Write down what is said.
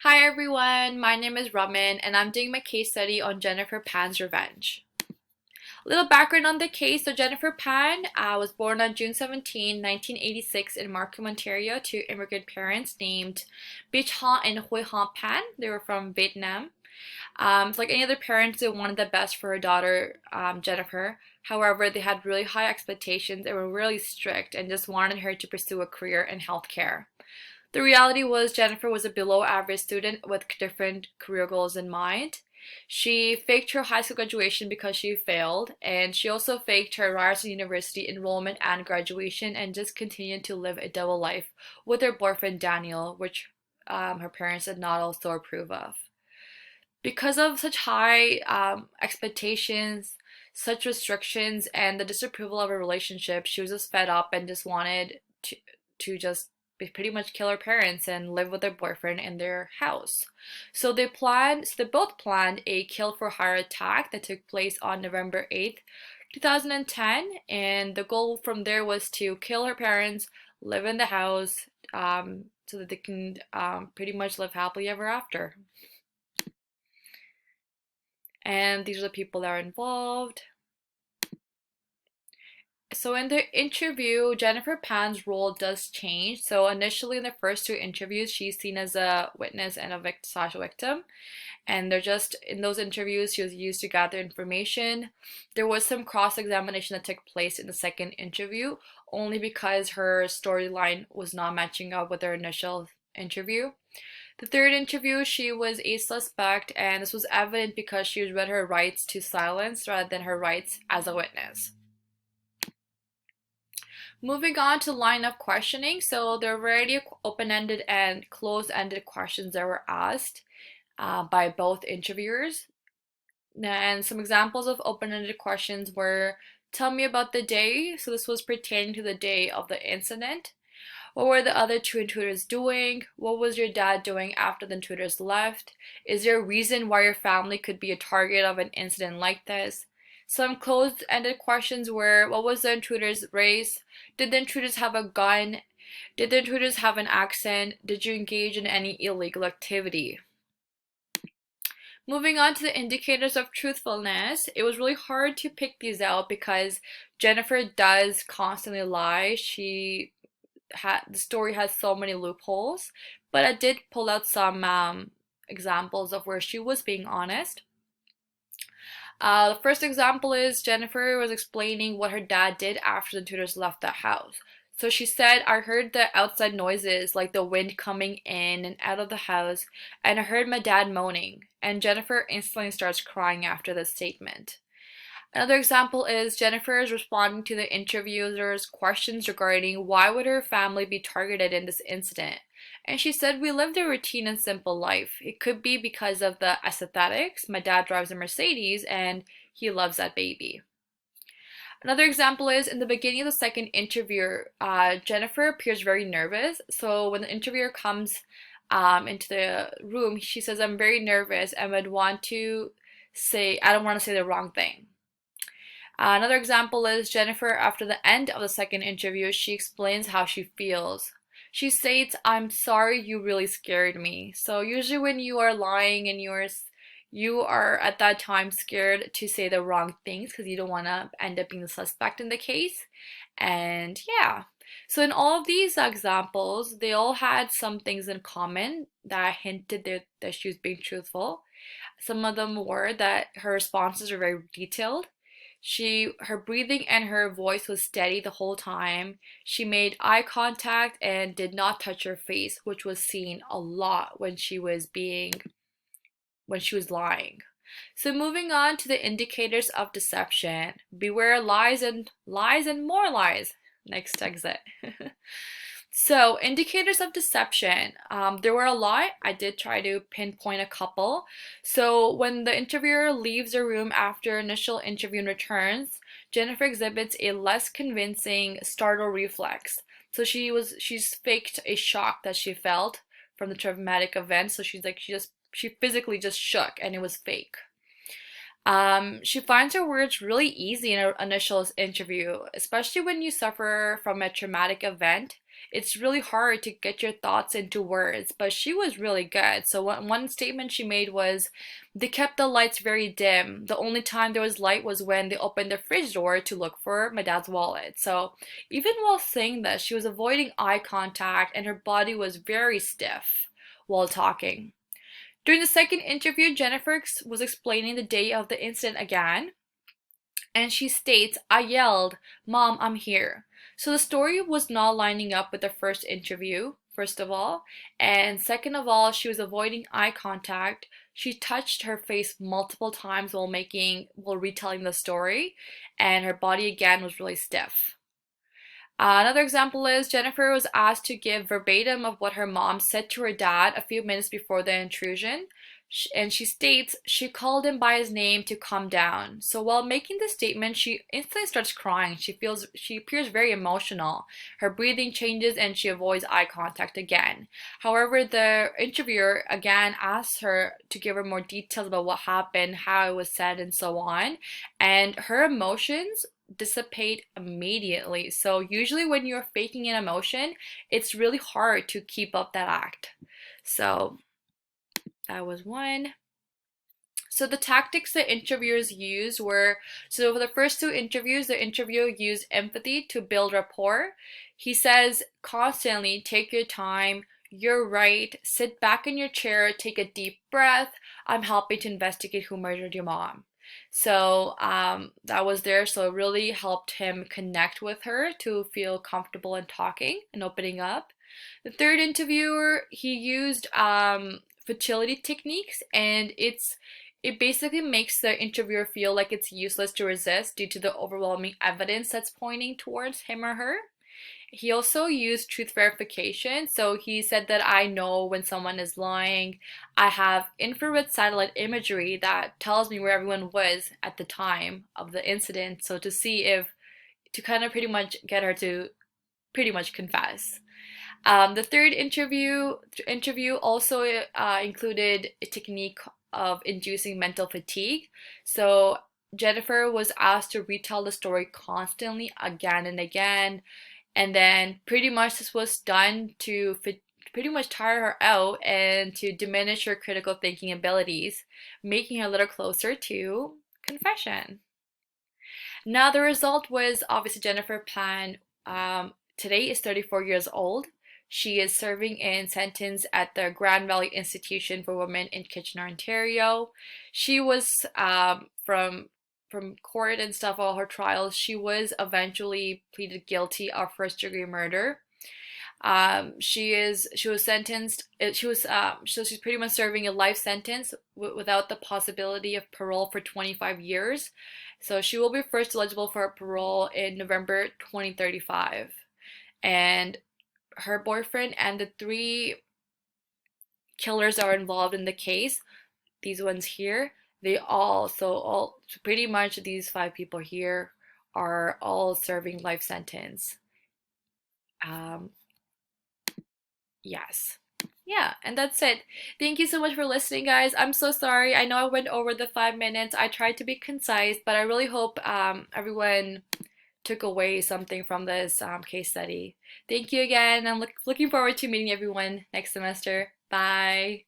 Hi everyone, my name is Raman and I'm doing my case study on Jennifer Pan's revenge. A little background on the case. So Jennifer Pan was born on June 17, 1986 in Markham, Ontario to immigrant parents named Bích Han and Huy Han Pan. They were from Vietnam. So like any other parents, they wanted the best for her daughter, Jennifer. However, they had really high expectations and were really strict and just wanted her to pursue a career in healthcare. The reality was Jennifer was a below average student with different career goals in mind. She faked her high school graduation because she failed, and she also faked her Ryerson University enrollment and graduation and just continued to live a double life with her boyfriend Daniel, which her parents did not also approve of. Because of such high expectations, such restrictions, and the disapproval of her relationship, she was just fed up and just wanted to just pretty much kill her parents and live with their boyfriend in their house. So they both planned a kill for hire attack that took place on November 8th, 2010, and the goal from there was to kill her parents, live in the house, so that they can pretty much live happily ever after. And these are the people that are involved. So in the interview, Jennifer Pan's role does change. So initially in the first two interviews, she's seen as a witness and a victim. And they're just in those interviews, she was used to gather information. There was some cross-examination that took place in the second interview, only because her storyline was not matching up with her initial interview. The third interview, she was a suspect, and this was evident because she was read her rights to silence rather than her rights as a witness. Moving on to line of questioning, so there are a variety of open-ended and closed-ended questions that were asked by both interviewers. And some examples of open-ended questions were, tell me about the day. So this was pertaining to the day of the incident. What were the other two intruders doing? What was your dad doing after the intruders left? Is there a reason why your family could be a target of an incident like this? Some closed-ended questions were, what was the intruder's race? Did the intruders have a gun? Did the intruders have an accent? Did you engage in any illegal activity? Moving on to the indicators of truthfulness, it was really hard to pick these out because Jennifer does constantly lie. The story has so many loopholes, but I did pull out some examples of where she was being honest. The first example is Jennifer was explaining what her dad did after the tutors left the house. So she said, I heard the outside noises like the wind coming in and out of the house, and I heard my dad moaning. And Jennifer instantly starts crying after this statement. Another example is Jennifer is responding to the interviewer's questions regarding why would her family be targeted in this incident. And she said, we lived a routine and simple life. It could be because of the aesthetics. My dad drives a Mercedes and he loves that baby. Another example is in the beginning of the second interview, Jennifer appears very nervous. So when the interviewer comes into the room, she says, I'm very nervous and would want to say, I don't want to say the wrong thing. Another example is Jennifer, after the end of the second interview, she explains how she feels. She states, I'm sorry, you really scared me. So usually when you are lying and you are at that time scared to say the wrong things because you don't want to end up being the suspect in the case. And yeah. So in all of these examples, they all had some things in common that hinted that she was being truthful. Some of them were that her responses were very detailed. Her breathing and her voice was steady the whole time. She made eye contact and did not touch her face, which was seen a lot when she was lying. So moving on to the indicators of deception. Beware lies and more lies. Next exit. So, indicators of deception. There were a lot. I did try to pinpoint a couple. So, when the interviewer leaves the room after initial interview and returns, Jennifer exhibits a less convincing startle reflex. So she's faked a shock that she felt from the traumatic event. So she physically just shook and it was fake. She finds her words really easy in her initial interview, especially when you suffer from a traumatic event. It's really hard to get your thoughts into words, but she was really good. So one statement she made was, they kept the lights very dim. The only time there was light was when they opened the fridge door to look for my dad's wallet. So even while saying this, she was avoiding eye contact and her body was very stiff while talking. During the second interview, Jennifer was explaining the day of the incident again, and she states, I yelled, Mom, I'm here. So the story was not lining up with the first interview, first of all. And second of all, she was avoiding eye contact. She touched her face multiple times while retelling the story, and her body again was really stiff. Another example is Jennifer was asked to give verbatim of what her mom said to her dad a few minutes before the intrusion. And she states she called him by his name to calm down. So while making this statement, she instantly starts crying. She appears very emotional. Her breathing changes and she avoids eye contact again. However, the interviewer again asks her to give her more details about what happened, how it was said, and so on. And her emotions dissipate immediately. So usually when you're faking an emotion, it's really hard to keep up that act. So that was one. So the tactics that interviewers used were, so for the first two interviews, the interviewer used empathy to build rapport. He says constantly, take your time, you're right, sit back in your chair, take a deep breath, I'm helping to investigate who murdered your mom. So that was there. So it really helped him connect with her to feel comfortable in talking and opening up. The third interviewer, he used fertility techniques, and it basically makes the interviewer feel like it's useless to resist due to the overwhelming evidence that's pointing towards him or her. He also used truth verification. So he said that I know when someone is lying. I have infrared satellite imagery that tells me where everyone was at the time of the incident. So to kind of pretty much get her to pretty much confess. The third interview also included a technique of inducing mental fatigue. So Jennifer was asked to retell the story constantly again and again, and then pretty much this was done to pretty much tire her out and to diminish her critical thinking abilities, making her a little closer to confession. Now the result was obviously Jennifer Pan today is 34 years old. She is serving in sentence at the Grand Valley Institution for Women in Kitchener, Ontario. She was from court and stuff, all her trials, she was eventually pleaded guilty of first-degree murder. She was sentenced. So she's pretty much serving a life sentence without the possibility of parole for 25 years. So she will be first eligible for parole in November 2035. And her boyfriend and the three killers are involved in the case. These ones here, so pretty much these five people here are all serving life sentence. Um, yes. Yeah, and that's it. Thank you so much for listening, guys. I'm so sorry. I know I went over the 5 minutes. I tried to be concise, but I really hope everyone took away something from this case study. Thank you again. I'm looking forward to meeting everyone next semester. Bye.